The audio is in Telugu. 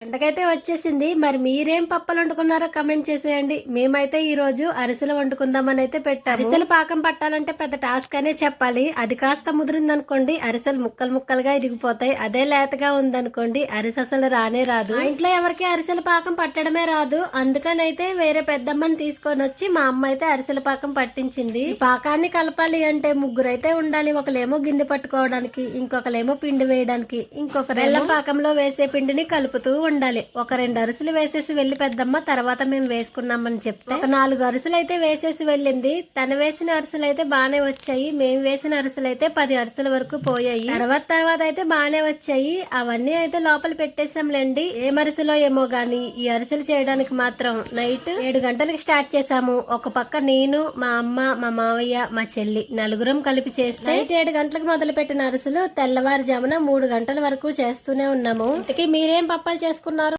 వంటకైతే వచ్చేసింది. మరి మీరేం పప్పలు వండుకున్నారో కమెంట్ చేసేయండి. మేమైతే ఈ రోజు అరిసెలు వండుకుందామని అయితే పెట్టాము. అరిసెలు పాకం పట్టాలంటే పెద్ద టాస్క్ అనే చెప్పాలి. అది కాస్త ముదిరిందనుకోండి అరిసెలు ముక్కలు ముక్కలుగా ఇరిగిపోతాయి. అదే లేతగా ఉందనుకోండి అరిసె అసలు రానే రాదు. మా ఇంట్లో ఎవరికి అరిసెల పాకం పట్టడమే రాదు. అందుకనైతే వేరే పెద్దమ్మని తీసుకొని వచ్చి మా అమ్మ అయితే అరిసెల పాకం పట్టించింది. ఈ పాకాన్ని కలపాలి అంటే ముగ్గురైతే ఉండాలి. ఒకలేమో గిన్నె పట్టుకోవడానికి, ఇంకొకలేమో పిండి వేయడానికి, ఇంకొకరు బెల్లం పాకంలో వేసే పిండిని కలుపుతూ ఉండాలి. ఒక 2 అరిసెలు వేసేసి వెళ్లి పెద్దమ్మ తర్వాత మేము వేసుకున్నామని చెప్తే ఒక 4 అరిసెలు అయితే వేసేసి వెళ్ళింది. తను వేసిన అరిసెలు అయితే బానే వచ్చాయి. మేము వేసిన అరిసెలు అయితే 10 అరిసెల వరకు పోయాయి. తర్వాత అయితే బానే వచ్చాయి. అవన్నీ అయితే లోపల పెట్టేసాంలేండి. ఏ అరిసెలో ఏమో గాని ఈ అరిసెలు చేయడానికి మాత్రం నైట్ 7 గంటలకు స్టార్ట్ చేసాము. ఒక పక్క నేను, మా అమ్మ, మా మావయ్య, మా చెల్లి నలుగురం కలిపి చేస్తే నైట్ 7 గంటలకు మొదలు పెట్టిన అరిసెలు తెల్లవారుజామున 3 గంటల వరకు చేస్తూనే ఉన్నాము. ఇంతకీ మీరేం పప్పాలు చేసుకున్నారు?